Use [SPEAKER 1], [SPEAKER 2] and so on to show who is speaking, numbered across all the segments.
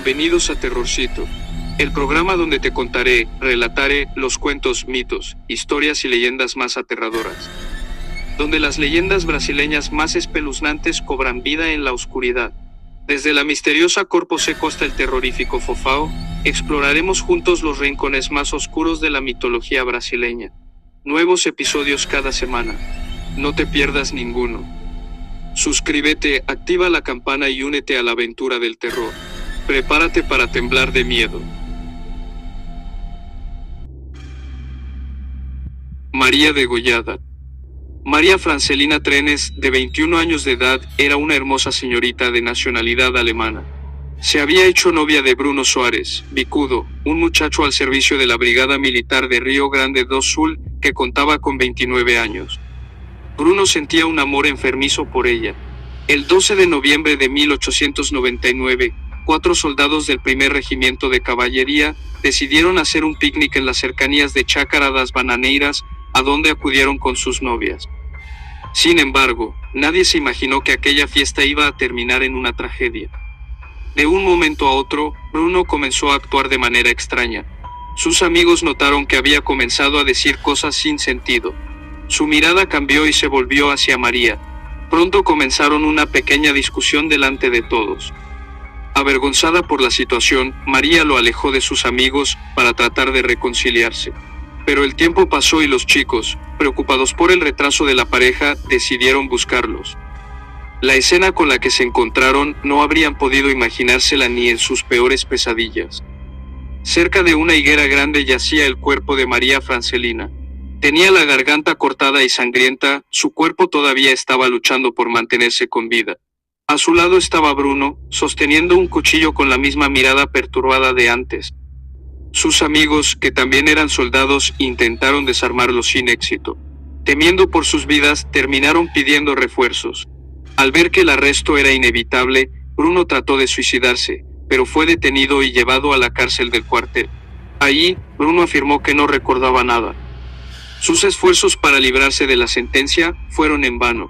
[SPEAKER 1] Bienvenidos a Terrorcito, el programa donde te contaré, relataré los cuentos, mitos, historias y leyendas más aterradoras. Donde las leyendas brasileñas más espeluznantes cobran vida en la oscuridad. Desde la misteriosa Corpo Seco hasta el terrorífico Fofao, exploraremos juntos los rincones más oscuros de la mitología brasileña. Nuevos episodios cada semana. No te pierdas ninguno. Suscríbete, activa la campana y únete a la aventura del terror. Prepárate para temblar de miedo. María degollada. María Francelina Trenes, de 21 años de edad, era una hermosa señorita de nacionalidad alemana. Se había hecho novia de Bruno Soares, bicudo, un muchacho al servicio de la Brigada Militar de Río Grande do Sul, que contaba con 29 años. Bruno sentía un amor enfermizo por ella. El 12 de noviembre de 1899, 4 soldados del primer regimiento de caballería decidieron hacer un picnic en las cercanías de Chácara das Bananeiras, a donde acudieron con sus novias. Sin embargo, nadie se imaginó que aquella fiesta iba a terminar en una tragedia. De un momento a otro, Bruno comenzó a actuar de manera extraña. Sus amigos notaron que había comenzado a decir cosas sin sentido. Su mirada cambió y se volvió hacia María. Pronto comenzaron una pequeña discusión delante de todos. Avergonzada por la situación, María lo alejó de sus amigos para tratar de reconciliarse. Pero el tiempo pasó y los chicos, preocupados por el retraso de la pareja, decidieron buscarlos. La escena con la que se encontraron no habrían podido imaginársela ni en sus peores pesadillas. Cerca de una higuera grande yacía el cuerpo de María Francelina. Tenía la garganta cortada y sangrienta, su cuerpo todavía estaba luchando por mantenerse con vida. A su lado estaba Bruno, sosteniendo un cuchillo con la misma mirada perturbada de antes. Sus amigos, que también eran soldados, intentaron desarmarlo sin éxito. Temiendo por sus vidas, terminaron pidiendo refuerzos. Al ver que el arresto era inevitable, Bruno trató de suicidarse, pero fue detenido y llevado a la cárcel del cuartel. Allí, Bruno afirmó que no recordaba nada. Sus esfuerzos para librarse de la sentencia fueron en vano.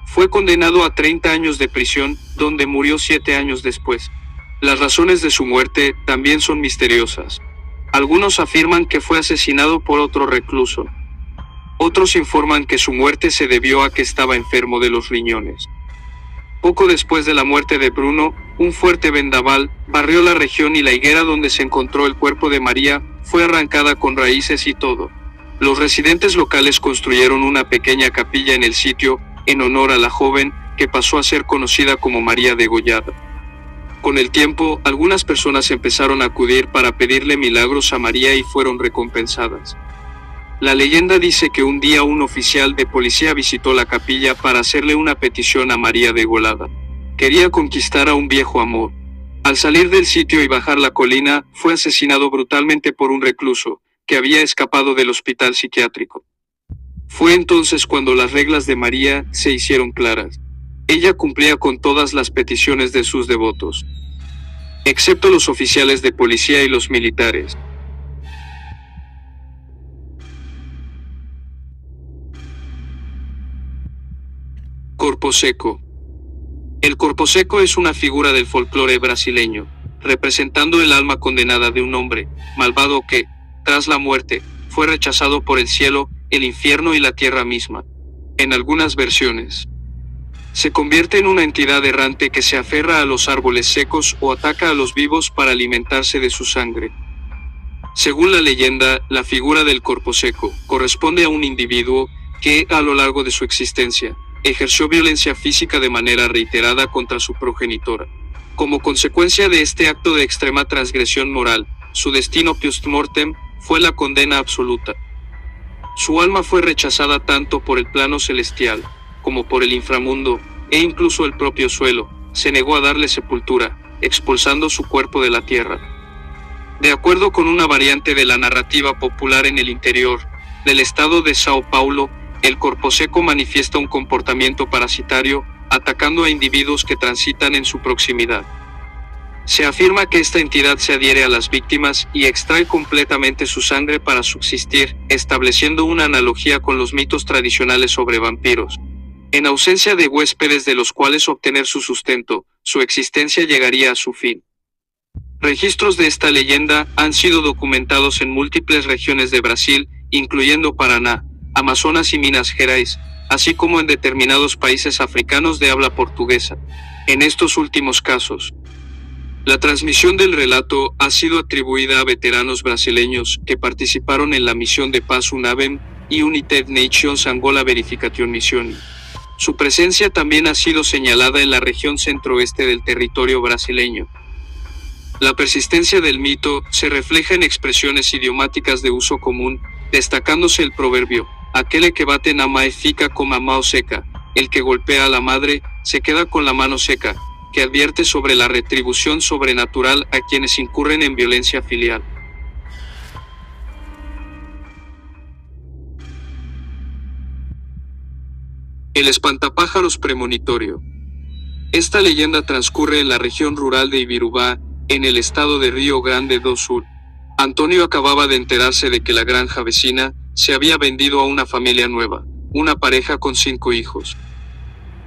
[SPEAKER 1] Fue condenado a 30 años de prisión, donde murió 7 años después. Las razones de su muerte también son misteriosas. Algunos afirman que fue asesinado por otro recluso. Otros informan que su muerte se debió a que estaba enfermo de los riñones. Poco después de la muerte de Bruno, un fuerte vendaval barrió la región y la higuera donde se encontró el cuerpo de María fue arrancada con raíces y todo. Los residentes locales construyeron una pequeña capilla en el sitio, en honor a la joven, que pasó a ser conocida como María degollada. Con el tiempo, algunas personas empezaron a acudir para pedirle milagros a María y fueron recompensadas. La leyenda dice que un día un oficial de policía visitó la capilla para hacerle una petición a María degollada. Quería conquistar a un viejo amor. Al salir del sitio y bajar la colina, fue asesinado brutalmente por un recluso, que había escapado del hospital psiquiátrico. Fue entonces cuando las reglas de María se hicieron claras. Ella cumplía con todas las peticiones de sus devotos, excepto los oficiales de policía y los militares. Corpo Seco. El Corpo Seco es una figura del folclore brasileño, representando el alma condenada de un hombre malvado que, tras la muerte, fue rechazado por el cielo, el infierno y la tierra misma. En algunas versiones, se convierte en una entidad errante que se aferra a los árboles secos o ataca a los vivos para alimentarse de su sangre. Según la leyenda, la figura del Corpo Seco corresponde a un individuo que, a lo largo de su existencia, ejerció violencia física de manera reiterada contra su progenitora. Como consecuencia de este acto de extrema transgresión moral, su destino post-mortem fue la condena absoluta. Su alma fue rechazada tanto por el plano celestial, como por el inframundo, e incluso el propio suelo, se negó a darle sepultura, expulsando su cuerpo de la tierra. De acuerdo con una variante de la narrativa popular en el interior del estado de Sao Paulo, el Corpo Seco manifiesta un comportamiento parasitario, atacando a individuos que transitan en su proximidad. Se afirma que esta entidad se adhiere a las víctimas y extrae completamente su sangre para subsistir, estableciendo una analogía con los mitos tradicionales sobre vampiros. En ausencia de huéspedes de los cuales obtener su sustento, su existencia llegaría a su fin. Registros de esta leyenda han sido documentados en múltiples regiones de Brasil, incluyendo Paraná, Amazonas y Minas Gerais, así como en determinados países africanos de habla portuguesa. En estos últimos casos, la transmisión del relato ha sido atribuida a veteranos brasileños que participaron en la misión de paz UNAVEM y United Nations Angola Verification Mission. Su presencia también ha sido señalada en la región centroeste del territorio brasileño. La persistencia del mito se refleja en expresiones idiomáticas de uso común, destacándose el proverbio, aquel que bate na mãe fica com a mão seca, el que golpea a la madre, se queda con la mano seca, que advierte sobre la retribución sobrenatural a quienes incurren en violencia filial. El espantapájaros premonitorio. Esta leyenda transcurre en la región rural de Ibirubá, en el estado de Río Grande do Sul. Antonio acababa de enterarse de que la granja vecina se había vendido a una familia nueva, una pareja con 5 hijos.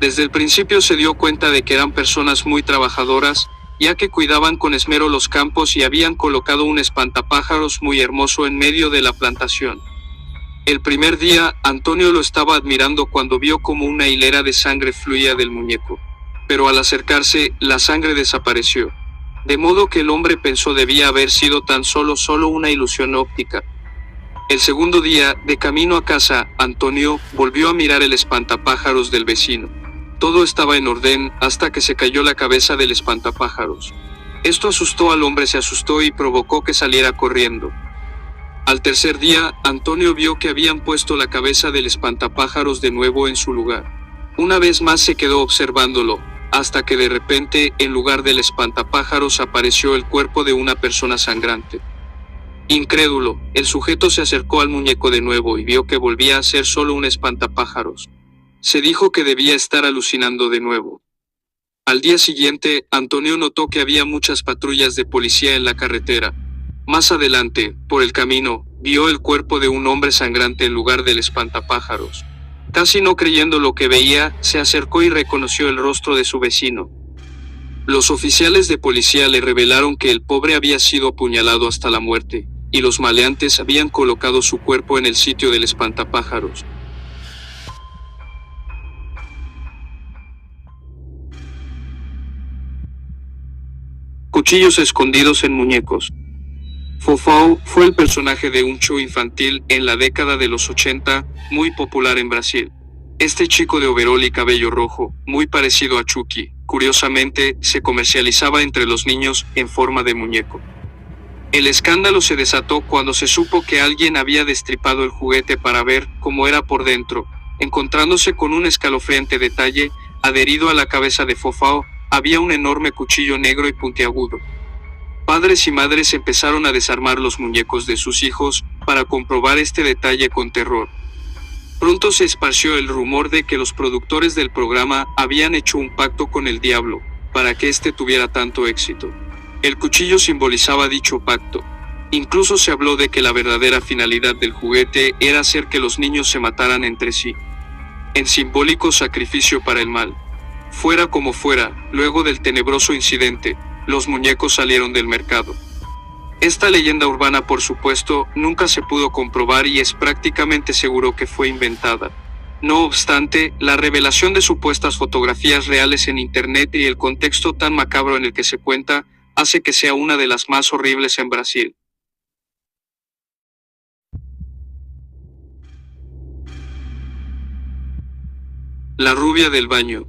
[SPEAKER 1] Desde el principio se dio cuenta de que eran personas muy trabajadoras, ya que cuidaban con esmero los campos y habían colocado un espantapájaros muy hermoso en medio de la plantación. El primer día, Antonio lo estaba admirando cuando vio como una hilera de sangre fluía del muñeco. Pero al acercarse, la sangre desapareció. De modo que el hombre pensó debía haber sido tan solo una ilusión óptica. El segundo día, de camino a casa, Antonio volvió a mirar el espantapájaros del vecino. Todo estaba en orden hasta que se cayó la cabeza del espantapájaros. Esto asustó al hombre, se asustó y provocó que saliera corriendo. Al tercer día, Antonio vio que habían puesto la cabeza del espantapájaros de nuevo en su lugar. Una vez más se quedó observándolo, hasta que de repente, en lugar del espantapájaros apareció el cuerpo de una persona sangrante. Incrédulo, el sujeto se acercó al muñeco de nuevo y vio que volvía a ser solo un espantapájaros. Se dijo que debía estar alucinando de nuevo. Al día siguiente, Antonio notó que había muchas patrullas de policía en la carretera. Más adelante, por el camino, vio el cuerpo de un hombre sangrante en lugar del espantapájaros. Casi no creyendo lo que veía, se acercó y reconoció el rostro de su vecino. Los oficiales de policía le revelaron que el pobre había sido apuñalado hasta la muerte, y los maleantes habían colocado su cuerpo en el sitio del espantapájaros. Cuchillos escondidos en muñecos. Fofão fue el personaje de un show infantil en la década de los 80, muy popular en Brasil. Este chico de overol y cabello rojo, muy parecido a Chucky, curiosamente, se comercializaba entre los niños en forma de muñeco. El escándalo se desató cuando se supo que alguien había destripado el juguete para ver cómo era por dentro, encontrándose con un escalofriante detalle, adherido a la cabeza de Fofão, había un enorme cuchillo negro y puntiagudo. Padres y madres empezaron a desarmar los muñecos de sus hijos para comprobar este detalle con terror. Pronto se esparció el rumor de que los productores del programa habían hecho un pacto con el diablo para que éste tuviera tanto éxito. El cuchillo simbolizaba dicho pacto. Incluso se habló de que la verdadera finalidad del juguete era hacer que los niños se mataran entre sí, en simbólico sacrificio para el mal. Fuera como fuera, luego del tenebroso incidente, los muñecos salieron del mercado. Esta leyenda urbana, por supuesto, nunca se pudo comprobar y es prácticamente seguro que fue inventada. No obstante, la revelación de supuestas fotografías reales en Internet y el contexto tan macabro en el que se cuenta, hace que sea una de las más horribles en Brasil. La rubia del baño.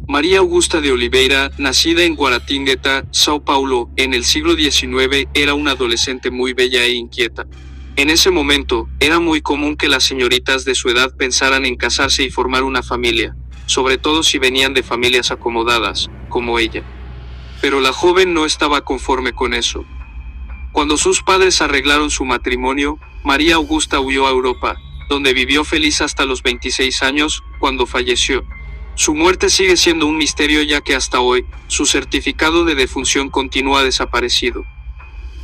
[SPEAKER 1] María Augusta de Oliveira, nacida en Guaratinguetá, São Paulo, en el siglo XIX, era una adolescente muy bella e inquieta. En ese momento, era muy común que las señoritas de su edad pensaran en casarse y formar una familia, sobre todo si venían de familias acomodadas, como ella. Pero la joven no estaba conforme con eso. Cuando sus padres arreglaron su matrimonio, María Augusta huyó a Europa, donde vivió feliz hasta los 26 años, cuando falleció. Su muerte sigue siendo un misterio ya que hasta hoy, su certificado de defunción continúa desaparecido.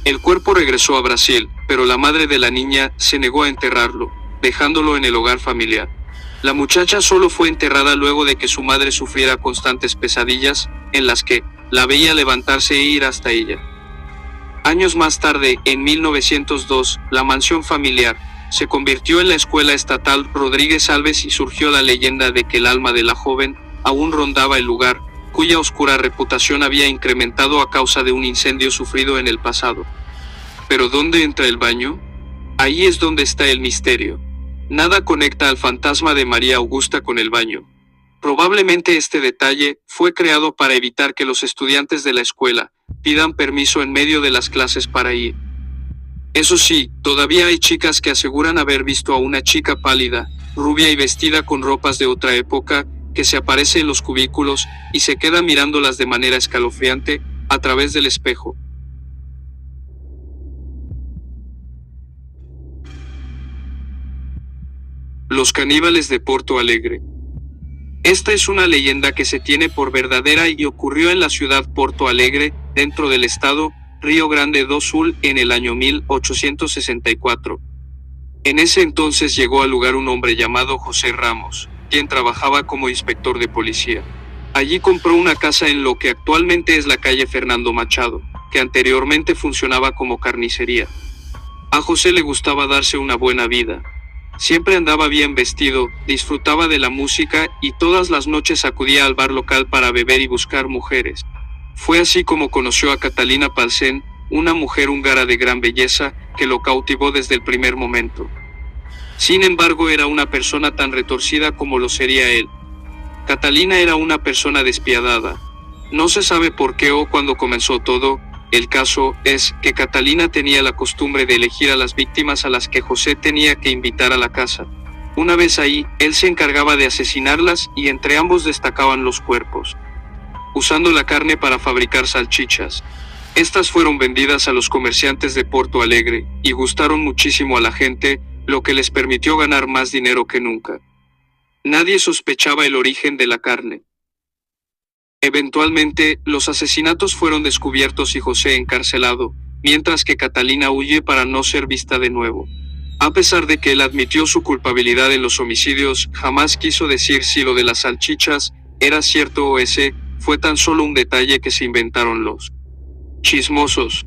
[SPEAKER 1] El cuerpo regresó a Brasil, pero la madre de la niña se negó a enterrarlo, dejándolo en el hogar familiar. La muchacha solo fue enterrada luego de que su madre sufriera constantes pesadillas, en las que la veía levantarse e ir hasta ella. Años más tarde, en 1902, la mansión familiar se convirtió en la escuela estatal Rodríguez Alves y surgió la leyenda de que el alma de la joven aún rondaba el lugar, cuya oscura reputación había incrementado a causa de un incendio sufrido en el pasado. ¿Pero dónde entra el baño? Ahí es donde está el misterio. Nada conecta al fantasma de María Augusta con el baño. Probablemente este detalle fue creado para evitar que los estudiantes de la escuela pidan permiso en medio de las clases para ir. Eso sí, todavía hay chicas que aseguran haber visto a una chica pálida, rubia y vestida con ropas de otra época, que se aparece en los cubículos y se queda mirándolas de manera escalofriante a través del espejo. Los caníbales de Porto Alegre. Esta es una leyenda que se tiene por verdadera y ocurrió en la ciudad Porto Alegre, dentro del estado Río Grande do Sul, en el año 1864. En ese entonces llegó al lugar un hombre llamado José Ramos, quien trabajaba como inspector de policía. Allí compró una casa en lo que actualmente es la calle Fernando Machado, que anteriormente funcionaba como carnicería. A José le gustaba darse una buena vida. Siempre andaba bien vestido, disfrutaba de la música y todas las noches acudía al bar local para beber y buscar mujeres. Fue así como conoció a Catalina Palsen, una mujer húngara de gran belleza, que lo cautivó desde el primer momento. Sin embargo, era una persona tan retorcida como lo sería él. Catalina era una persona despiadada. No se sabe por qué o cuándo comenzó todo. El caso es que Catalina tenía la costumbre de elegir a las víctimas a las que José tenía que invitar a la casa. Una vez ahí, él se encargaba de asesinarlas y entre ambos destacaban los cuerpos, usando la carne para fabricar salchichas. Estas fueron vendidas a los comerciantes de Porto Alegre y gustaron muchísimo a la gente, lo que les permitió ganar más dinero que nunca. Nadie sospechaba el origen de la carne. Eventualmente, los asesinatos fueron descubiertos y José encarcelado, mientras que Catalina huye para no ser vista de nuevo. A pesar de que él admitió su culpabilidad en los homicidios, jamás quiso decir si lo de las salchichas era cierto o ese fue tan solo un detalle que se inventaron los chismosos.